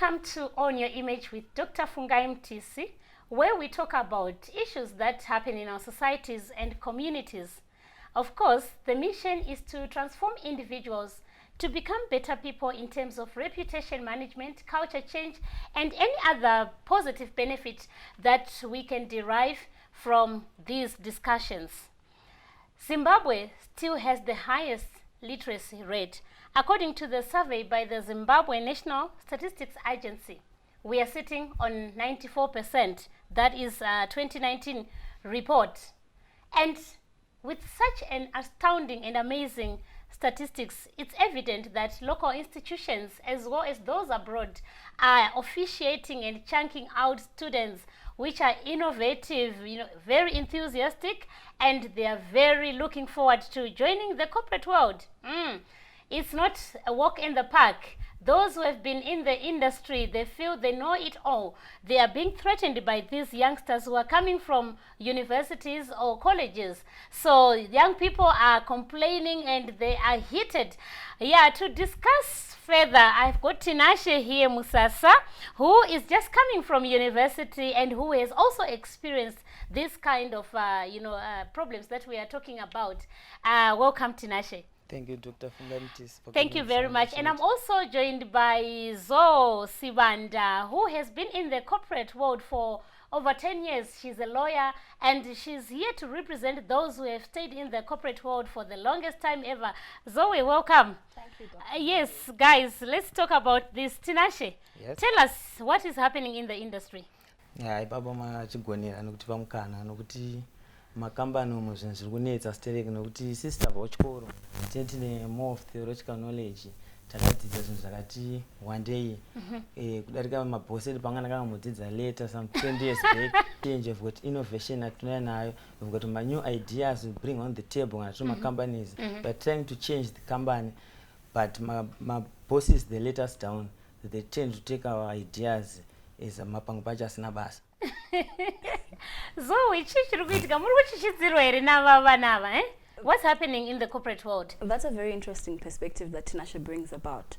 Welcome to Own Your Image with Dr. Fungai Mtisi, where we talk about issues that happen in our societies and communities. Of course, the mission is to transform individuals to become better people in terms of reputation management, culture change, and any other positive benefit that we can derive from these discussions. Zimbabwe still has the highest literacy rate. According to the survey by the Zimbabwe National Statistics Agency, we are sitting on 94%. That is a 2019 report. And with such an astounding and amazing statistics, it's evident that local institutions as well as those abroad are officiating and chunking out students which are innovative, very enthusiastic, and they are very looking forward to joining the corporate world. It's not a walk in the park. Those who have been in the industry, they feel they know it all. They are being threatened by these youngsters who are coming from universities or colleges. So young people are complaining and they are heated. Yeah, to discuss further, I've got Tinashe here Musasa, who is just coming from university and who has also experienced this kind of problems that we are talking about. Welcome, Tinashe. Thank you, Dr. Fungantis. Thank you very much. And I'm also joined by Zo Sibanda, who has been in the corporate world for over 10 years. She's a lawyer, and she's here to represent those who have stayed in the corporate world for the longest time ever. Zoe, welcome. Thank you, Dr. Yes, guys, let's talk about this. Tinashe, Yes. tell us what is happening in the industry. Yeah, ibaba machigonera nokuti pamukana nokuti makambani umo zvinhu zviri kunetsa stereki nokuti sister vachikoro tine more of theoretical knowledge takadzidza zvinhu zvakati wandei kudarika mabhosi edu pangana kangamudzidza later some 20 years back change of what innovation atinouya nayo, we've got my new ideas we bring on the table kana tiri companies we're trying to change the company, but my bosses they let us down. They tend to take our ideas as a mapango pacha asina basa. Zoe, what's happening in the corporate world? That's a very interesting perspective that Tinashe brings about.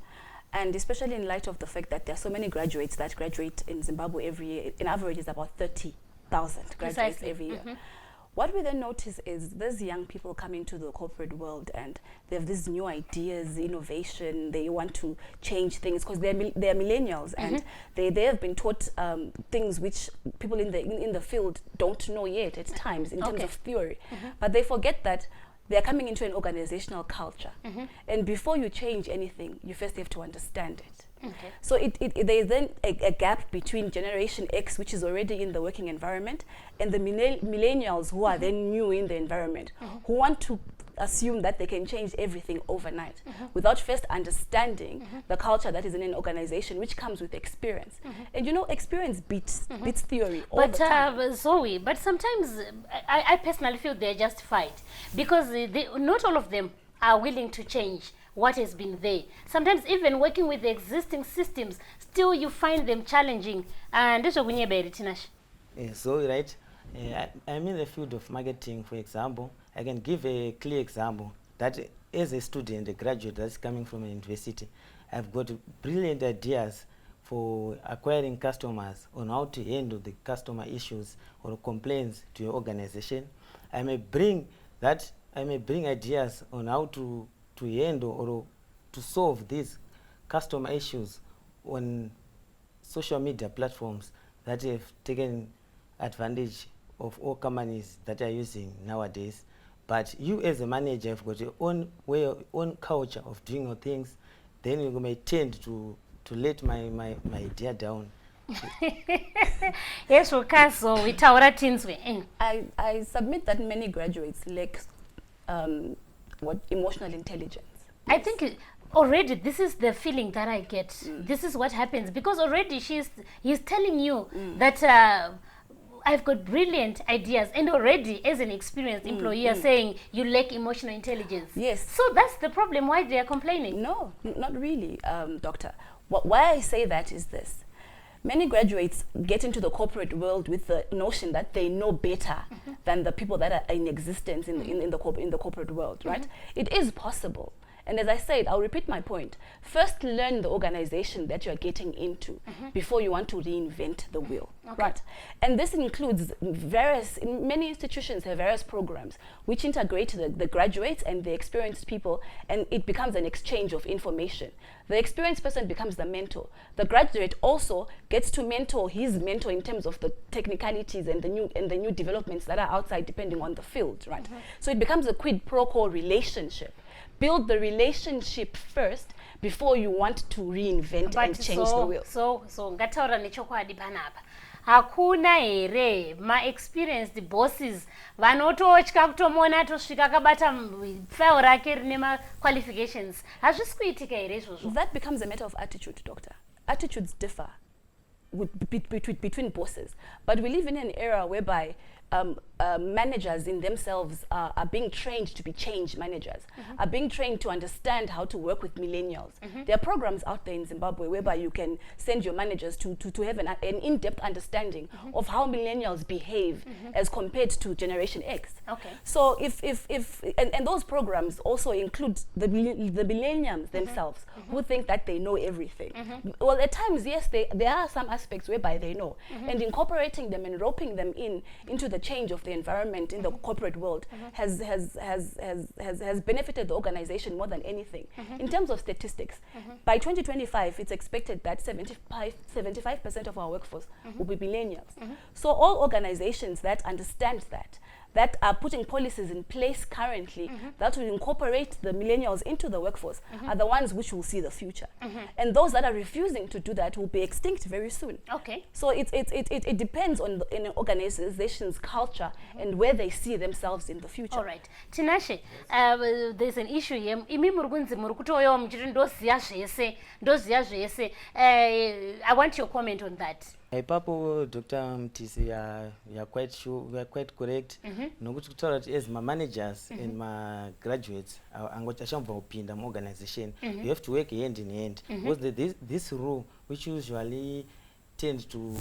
And especially in light of the fact that there are so many graduates that graduate in Zimbabwe every year. In average, it's about 30,000 graduates Precisely. every year. What we then notice is these young people come into the corporate world and they have these new ideas, innovation, they want to change things because they're millennials and they have been taught things which people in the field don't know yet at times in terms of theory. But they forget that they're coming into an organizational culture. And before you change anything, you first have to understand it. So there's then a gap between Generation X, which is already in the working environment, and the millennials who are then new in the environment, who want to assume that they can change everything overnight without first understanding the culture that is in an organization, which comes with experience. And experience beats theory all the time. Zoe, but sometimes I personally feel they're justified because not all of them are willing to change what has been there. Sometimes even working with the existing systems, still you find them challenging. And this is Tinashe. So right, I'm in the field of marketing, for example. I can give a clear example that as a student, a graduate that's coming from a university, I've got brilliant ideas for acquiring customers on how to handle the customer issues or complaints to your organization. I may bring ideas on how to handle or to solve these customer issues on social media platforms that have taken advantage of all companies that are using nowadays. But you as a manager have got your own way, own culture of doing your things, then you may tend to let my idea down. Yes, we I submit that many graduates lack emotional intelligence. I think already this is the feeling that I get. This is what happens because already he's telling you that I've got brilliant ideas, and already as an experienced employee you're saying you lack emotional intelligence. Yes. So that's the problem why they are complaining. No, not really, doctor. Why I say that is this. Many graduates get into the corporate world with the notion that they know better than the people that are in existence in the corporate world, right? It is possible. And as I said, I'll repeat my point. First, learn the organization that you're getting into before you want to reinvent the wheel, right? And this includes many institutions have various programs which integrate the graduates and the experienced people, and it becomes an exchange of information. The experienced person becomes the mentor. The graduate also gets to mentor his mentor in terms of the technicalities and the new developments that are outside, depending on the field, right? So it becomes a quid pro quo relationship. Build the relationship first before you want to reinvent and change the wheel. So ngataura nechokwadi panapa. Hakuna here ma-experienced bosses vanototya kutomona tosvika akabata file rake rine ma-qualifications. Hazvisi kuitika here izvozvo? That becomes a matter of attitude, doctor. Attitudes differ between bosses. But we live in an era whereby managers in themselves are being trained to be change managers, are being trained to understand how to work with millennials. There are programs out there in Zimbabwe whereby you can send your managers to have an in-depth understanding of how millennials behave as compared to Generation X. Okay. So and those programs also include the millennials themselves who think that they know everything. Well, at times, yes, there are some aspects whereby they know, and incorporating them and roping them into the change of the environment in the corporate world has benefited the organization more than anything. In terms of statistics, by 2025, it's expected that 75% of our workforce will be millennials. So all organizations that understand that are putting policies in place currently that will incorporate the millennials into the workforce are the ones which will see the future. And those that are refusing to do that will be extinct very soon. Okay. So it depends on an organization's culture and where they see themselves in the future. All right. Tinashe, there's an issue here. Imi murgunzi murukutoyo mchiri ndoziya zvese. I want your comment on that. Ipapo Dr. Mtisi, you're quite sure, we are quite correct. Nokuti kutaura kuti as managers and graduates angachambva kupinda organization, you have to work hand in hand. Because this rule which usually tend to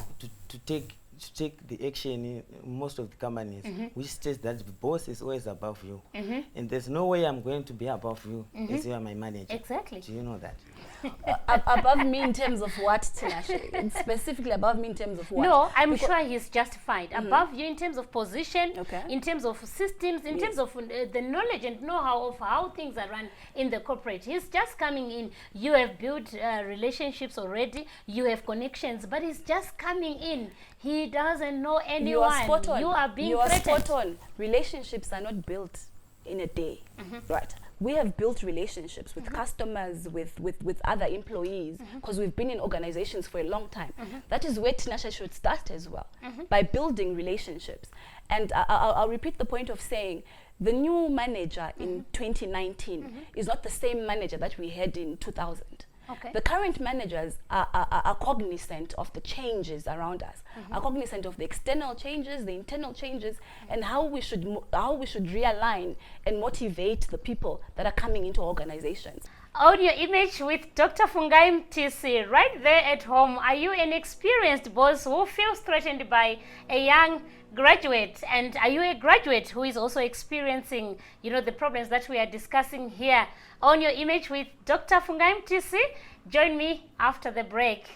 take the action in most of the companies, which states that the boss is always above you, and there's no way I'm going to be above you as you are my manager. Exactly. Do you know that? Above me in terms of what, Tinashe? Specifically above me in terms of what? No, I'm sure he's justified. Above you in terms of position, Okay. in terms of systems, in terms of the knowledge and know-how of how things are run in the corporate. He's just coming in. You have built relationships already. You have connections, but he's just coming in. He doesn't know anyone. You are spot on. You are being You are threatened. spot on. Relationships are not built in a day, right? We have built relationships with customers, with other employees, because we've been in organizations for a long time. That is where Tinashe should start as well, by building relationships. And I'll repeat the point of saying the new manager in 2019 is not the same manager that we had in 2000. Okay. The current managers are cognizant of the changes around us, are cognizant of the external changes, the internal changes, and how we should realign and motivate the people that are coming into organizations. Audio image with Dr. Fungai Mtisi right there at home. Are you an experienced boss who feels threatened by a young graduate, and are you a graduate who is also experiencing, the problems that we are discussing here? On your image with Dr. Fungai Mtisi. Join me after the break.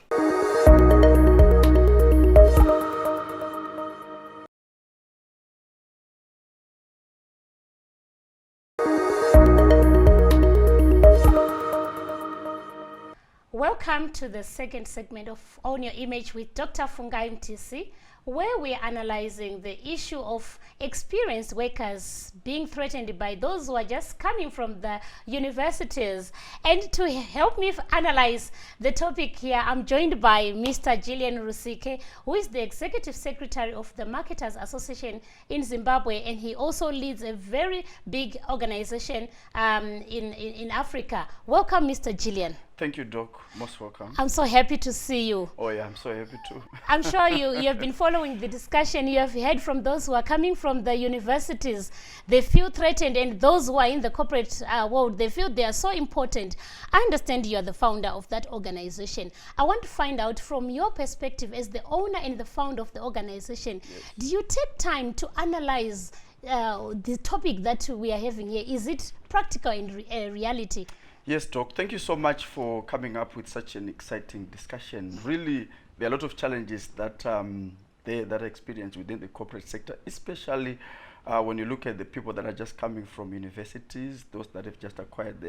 Welcome to the second segment of On Your Image with Dr. Fungai Mtisi, where we are analyzing the issue of experienced workers being threatened by those who are just coming from the universities. And to help me analyze the topic here, I'm joined by Mr. Gillian Rusike, who is the Executive Secretary of the Marketers Association in Zimbabwe, and he also leads a very big organization in Africa. Welcome, Mr. Gillian. Thank you, Doc. Most welcome. I'm so happy to see you. Oh yeah, I'm so happy too. I'm sure you have been following the discussion. You have heard from those who are coming from the universities. They feel threatened, and those who are in the corporate world, they feel they are so important. I understand you are the founder of that organization. I want to find out from your perspective as the owner and the founder of the organization, do you take time to analyze the topic that we are having here? Is it practical in reality? Yes, Doc. Thank you so much for coming up with such an exciting discussion. Really, there are a lot of challenges that that are experienced within the corporate sector, especially when you look at the people that are just coming from universities, those that have just acquired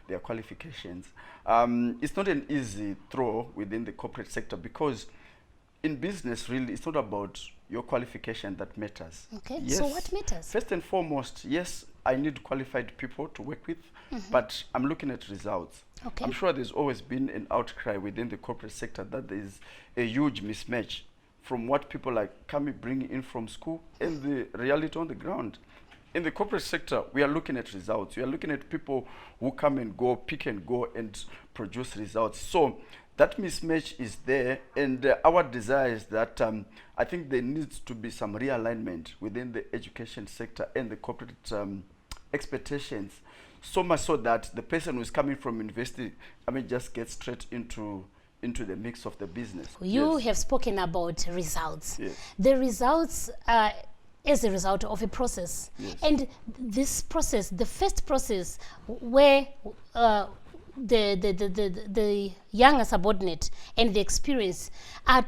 their qualifications. It's not an easy throw within the corporate sector because in business, really, it's not about your qualification that matters. Okay, Yes, so what matters? first and foremost, yes, I need qualified people to work with, but I'm looking at results. Okay. I'm sure there's always been an outcry within the corporate sector that there is a huge mismatch from what people are bringing in from school and the reality on the ground. In the corporate sector, we are looking at results. We are looking at people who come and go, pick and go, and produce results. So that mismatch is there, and our desire is that I think there needs to be some realignment within the education sector and the corporate expectations, so much so that the person who is coming from university, just gets straight into the mix of the business. You Yes. have spoken about results. Yes. The results are as a result of a process. Yes. And this process, the first process where the younger subordinate and the experience are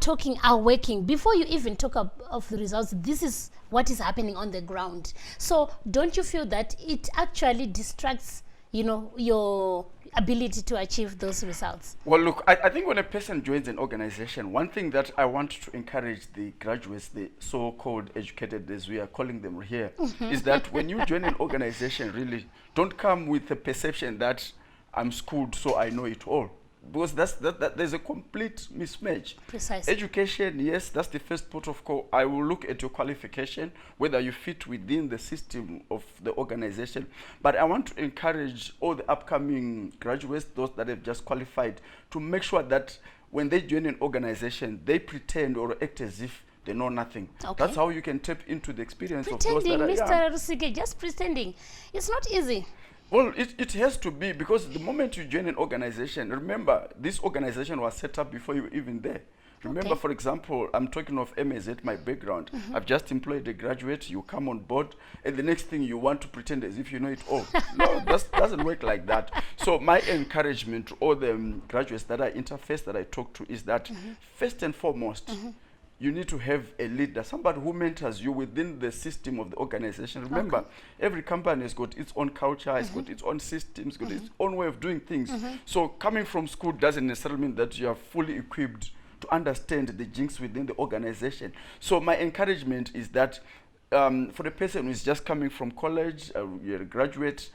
working, before you even talk of the results, this is what is happening on the ground. So don't you feel that it actually distracts, your ability to achieve those results? Well, look, I think when a person joins an organization, one thing that I want to encourage the graduates, the so-called educated as we are calling them here, is that when you join an organization, really, don't come with the perception that I'm schooled, so I know it all. Because there's a complete mismatch. Precisely. Education, yes, that's the first port of call. I will look at your qualification, whether you fit within the system of the organization. But I want to encourage all the upcoming graduates, those that have just qualified, to make sure that when they join an organization, they pretend or act as if they know nothing. Okay. That's how you can tap into the experience Pretending, of those that are Mr. young. Rusige, just pretending. It's not easy. Well, it has to be, because the moment you join an organization, remember, this organization was set up before you were even there. Remember, Okay. for example, I'm talking of MSZ, my background. I've just employed a graduate, you come on board, and the next thing you want to pretend as if you know it all. No, that doesn't work like that. So my encouragement to all the graduates that I interface, that I talk to, is that first and foremost, you need to have a leader, somebody who mentors you within the system of the organization. Remember, every company has got its own culture, it's got its own systems, got its own way of doing things. So coming from school doesn't necessarily mean that you are fully equipped to understand the jinx within the organization. So my encouragement is that for the person who is just coming from college, you're a graduate,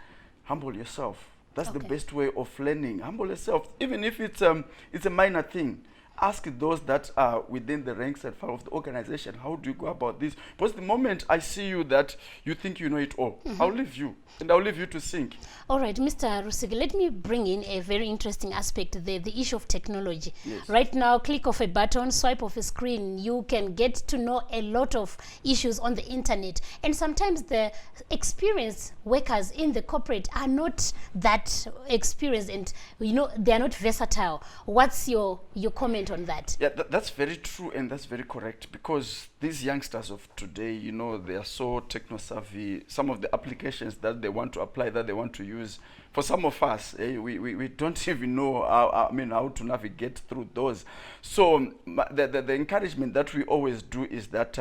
humble yourself. That's the Okay. best way of learning. Humble yourself, even if it's a minor thing. Ask those that are within the ranks and file of the organization, how do you go about this? Because the moment I see you that you think you know it all, I'll leave you, and I'll leave you to sink. All right, Mr. Rusige, let me bring in a very interesting aspect there, the issue of technology. Yes. Right now, click of a button, swipe of a screen, you can get to know a lot of issues on the internet. And sometimes the experienced workers in the corporate are not that experienced, and they are not versatile. What's your comment on that? Yeah, that's very true, and that's very correct, because these youngsters of today, they are so techno-savvy. Some of the applications that they want to apply, that they want to use, for some of us, we don't even know how to navigate through those. So the encouragement that we always do is that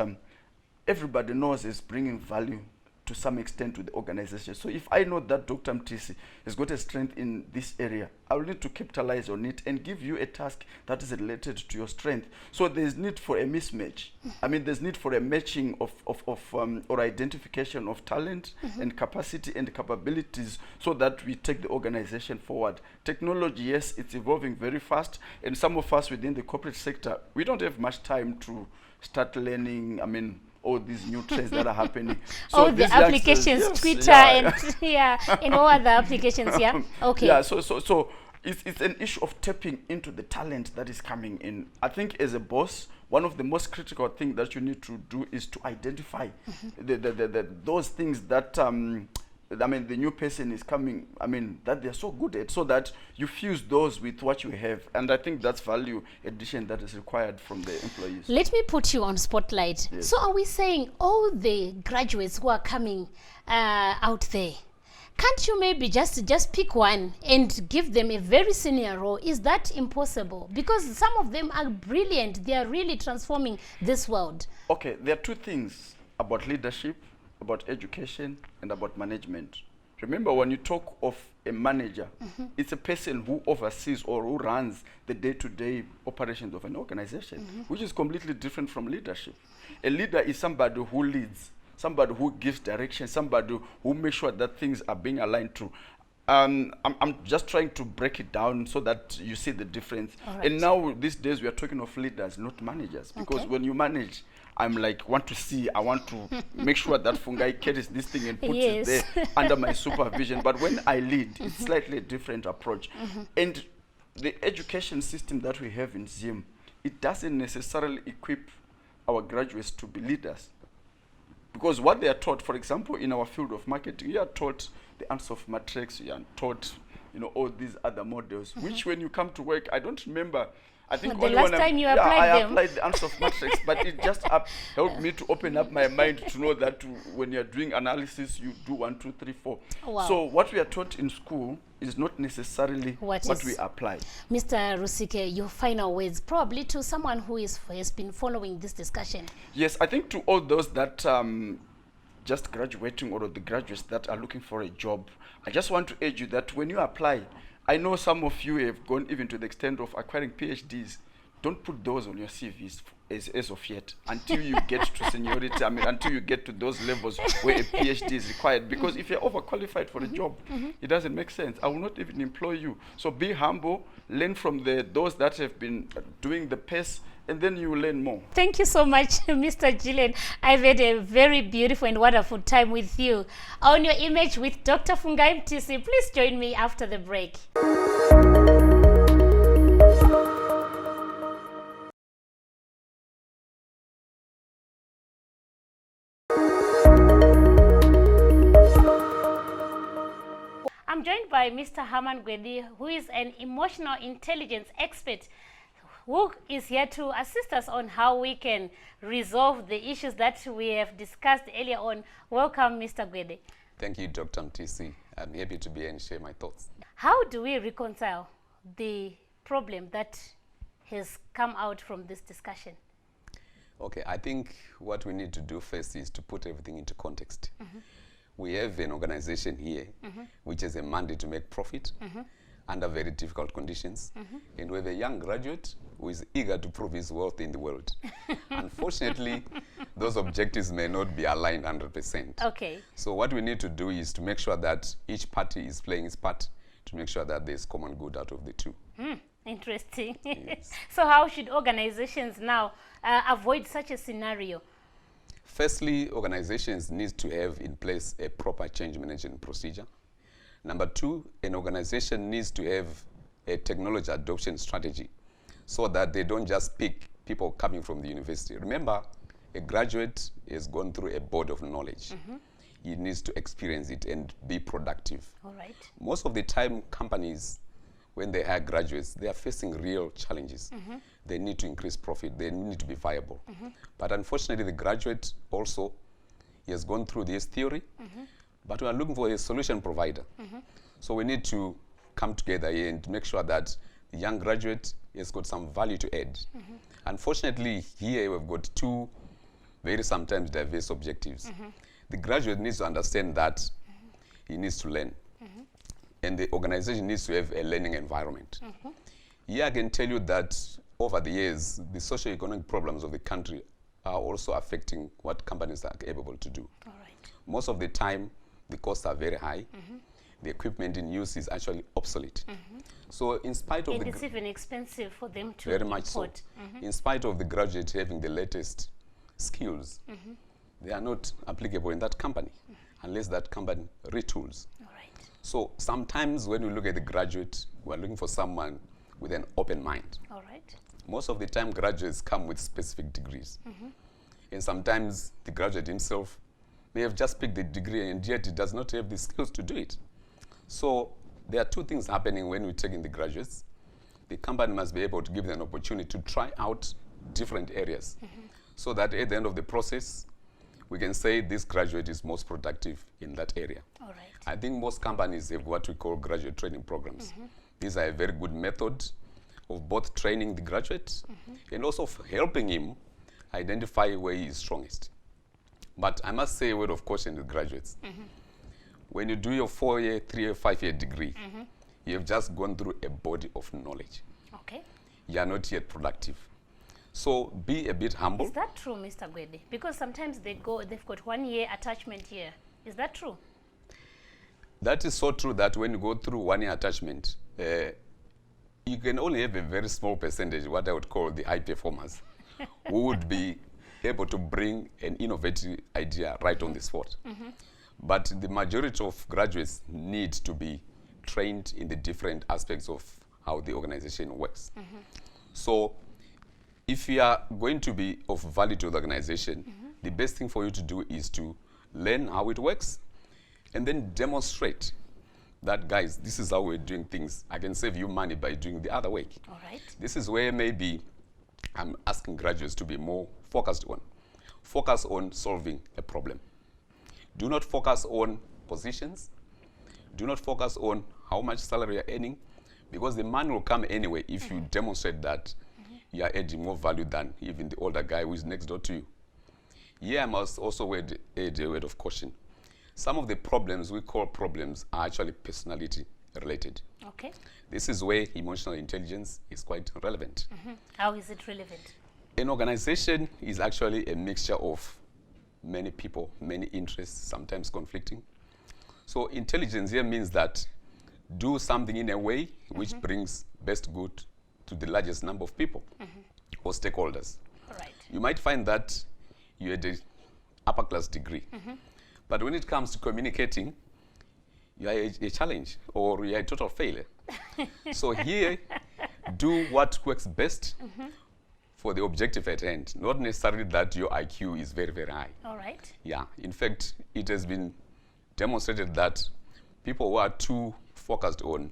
everybody knows is bringing value to some extent to the organization. So if I know that Dr. Mtisi has got a strength in this area, I will need to capitalize on it and give you a task that is related to your strength. So there's need for a mismatch. There's need for a matching of or identification of talent and capacity and capabilities, so that we take the organization forward. Technology, yes, it's evolving very fast, and some of us within the corporate sector, we don't have much time to start learning, all these new trends that are happening. So All the these youngsters- applications, yes, Twitter, yeah. and all other applications, yeah? Okay. Yeah, so it's an issue of tapping into the talent that is coming in. I think as a boss, one of the most critical things that you need to do is to identify those things that the new person is coming, that they're so good at, so that you fuse those with what you have. And I think that's value addition that is required from the employees. Let me put you on spotlight. Yes. So are we saying all the graduates who are coming out there, can't you maybe just pick one and give them a very senior role? Is that impossible? Because some of them are brilliant. They are really transforming this world. Okay, there are two things about leadership, about education, and about management. Remember, when you talk of a manager, it's a person who oversees or who runs the day-to-day operations of an organization, which is completely different from leadership. A leader is somebody who leads, somebody who gives direction, somebody who makes sure that things are being aligned to. I'm just trying to break it down so that you see the difference. Right. And now, these days, we are talking of leaders, not managers. Because when you manage, I'm like, I want to make sure that Fungai carries this thing and puts it there under my supervision. But when I lead, it's slightly a different approach. And the education system that we have in ZIM, it doesn't necessarily equip our graduates to be leaders. Because what they are taught, for example, in our field of marketing, you are taught the answer of matrix, you are taught, all these other models, which when you come to work, I don't remember. I think the last time you applied I them. applied the answer of matrix, but it just helped me to open up my mind to know that when you're doing analysis, you do 1, 2, 3, 4. Wow. So what we are taught in school is not necessarily what we apply. Mr. Rusike, your final words, probably to someone who has been following this discussion. Yes, I think to all those that just graduating or the graduates that are looking for a job, I just want to urge you that when you apply, I know some of you have gone even to the extent of acquiring PhDs. Don't put those on your CVs as of yet until you get to seniority, until you get to those levels where a PhD is required. Because if you're overqualified for a job, it doesn't make sense. I will not even employ you. So be humble, learn from those that have been doing the pace, and then you will learn more. Thank you so much, Mr. Gillian. I've had a very beautiful and wonderful time with you. On Your Image with Dr. Fungai Mtisi. Please join me after the break. I'm joined by Mr. Herman Gwedi, who is an emotional intelligence expert who is here to assist us on how we can resolve the issues that we have discussed earlier on. Welcome, Mr. Gwedi. Thank you, Dr. Mtisi. I'm happy to be here and share my thoughts. How do we reconcile the problem that has come out from this discussion? Okay, I think what we need to do first is to put everything into context. We have an organization here which has a mandate to make profit under very difficult conditions. And we have a young graduate who is eager to prove his worth in the world. Unfortunately, those objectives may not be aligned 100%. Okay. So what we need to do is to make sure that each party is playing its part to make sure that there's common good out of the two. Interesting. Yes. So how should organizations now avoid such a scenario? Firstly, organizations need to have in place a proper change management procedure. Number two, an organization needs to have a technology adoption strategy so that they don't just pick people coming from the university. Remember, a graduate has gone through a board of knowledge. He needs to experience it and be productive. All right. Most of the time, companies, when they hire graduates, they are facing real challenges. They need to increase profit. They need to be viable. But unfortunately, the graduate also, he has gone through this theory, but we are looking for a solution provider. So we need to come together here and make sure that the young graduate has got some value to add. Unfortunately, here we've got two very sometimes diverse objectives. The graduate needs to understand that he needs to learn. And the organization needs to have a learning environment. Here I can tell you that over the years, the socio-economic problems of the country are also affecting what companies are able to do. All right. Most of the time, the costs are very high. The equipment in use is actually obsolete. So in spite of And it's even expensive for them to very much so. import. In spite of the graduate having the latest skills, they are not applicable in that company unless that company retools. All right. So sometimes when we look at the graduate, we're looking for someone with an open mind. All right. Most of the time, graduates come with specific degrees. And sometimes the graduate himself may have just picked the degree and yet he does not have the skills to do it. So there are two things happening when we take in the graduates. The company must be able to give them an opportunity to try out different areas so that at the end of the process, we can say this graduate is most productive in that area. All right. I think most companies have what we call graduate training programs. These are a very good method of both training the graduate and also of helping him identify where he is strongest. But I must say a word of caution to graduates. When you do your 4-year, 3-year, 5-year degree, you have just gone through a body of knowledge. Okay. You are not yet productive. So be a bit humble. Is that true, Mr. Gwede? Because sometimes they've got 1 year attachment here. Is that true? That is so true that when you go through 1-year attachment, you can only have a very small percentage, what I would call the high performers, who would be able to bring an innovative idea right on the spot. But the majority of graduates need to be trained in the different aspects of how the organization works. So if you are going to be of value to the organization, the best thing for you to do is to learn how it works and then demonstrate that, guys, this is how we're doing things. I can save you money by doing the other way. All right. This is where maybe I'm asking graduates to be more focused on. Focus on solving a problem. Do not focus on positions. Do not focus on how much salary you're earning, because the money will come anyway if you demonstrate that you are adding more value than even the older guy who is next door to you. Here I must also add a word of caution. Some of the problems we call problems are actually personality related. Okay. This is where emotional intelligence is quite relevant. How is it relevant? An organization is actually a mixture of many people, many interests, sometimes conflicting. So intelligence here means that do something in a way which brings best good to the largest number of people or stakeholders. All right. You might find that you had an upper class degree, but when it comes to communicating, you are a challenge or you are a total failure. So here, do what works best for the objective at hand, not necessarily that your IQ is very, very high. All right. Yeah, in fact, it has been demonstrated that people who are too focused on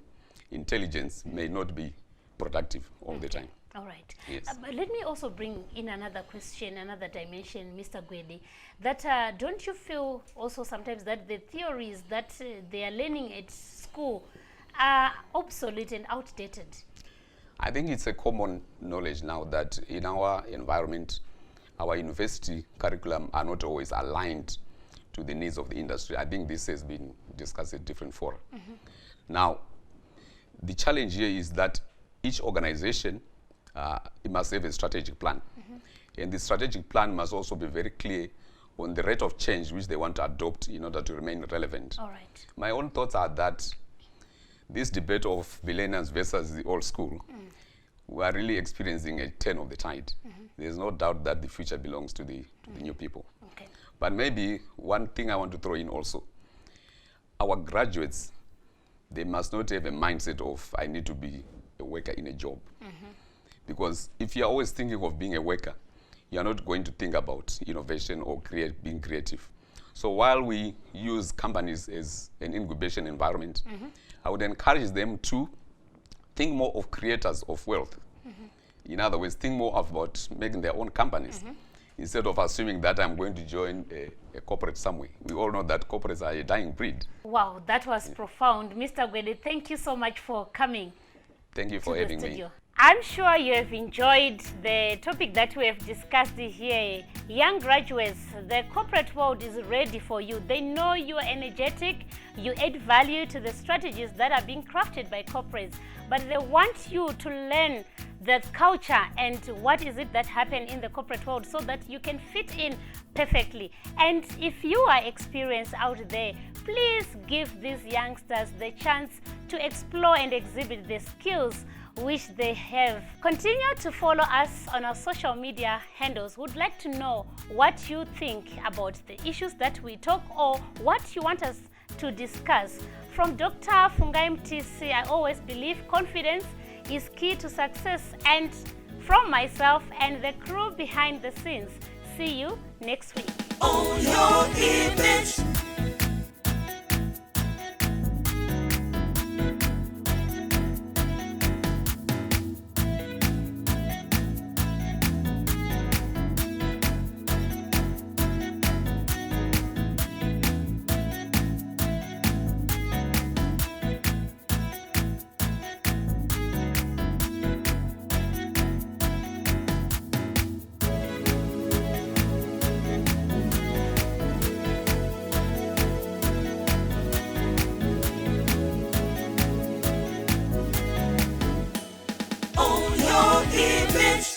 intelligence may not be productive all the time. All right. Yes. But let me also bring in another question, another dimension, Mr. Gwede, that don't you feel also sometimes that the theories that they are learning at school are obsolete and outdated? I think it's a common knowledge now that in our environment, our university curriculum are not always aligned to the needs of the industry. I think this has been discussed at different fora. Now, the challenge here is that each organization it must have a strategic plan. And the strategic plan must also be very clear on the rate of change which they want to adopt in order to remain relevant. All right. My own thoughts are that this debate of millennials versus the old school, we are really experiencing a turn of the tide. There's no doubt that the future belongs to the new people. Okay. But maybe one thing I want to throw in also, our graduates, they must not have a mindset of, I need to be a worker in a job. Because if you're always thinking of being a worker, you're not going to think about innovation or being creative. So while we use companies as an incubation environment, I would encourage them to think more of creators of wealth. In other words, think more about making their own companies instead of assuming that I'm going to join a corporate somewhere. We all know that corporates are a dying breed. Wow, that was profound. Mr. Gwede, thank you so much for coming. Thank you for to the having me. studio. I'm sure you have enjoyed the topic that we have discussed here. Young graduates, the corporate world is ready for you. They know you are energetic, you add value to the strategies that are being crafted by corporates, but they want you to learn the culture and what is it that happened in the corporate world so that you can fit in perfectly. And if you are experienced out there, please give these youngsters the chance to explore and exhibit the skills which they have. Continue to follow us on our social media handles. Would like to know what you think about the issues that we talk or what you want us to discuss. From Dr. Fungai Mtisi, I always believe confidence is key to success, and from myself and the crew behind the scenes, see you next week. Own your image. image.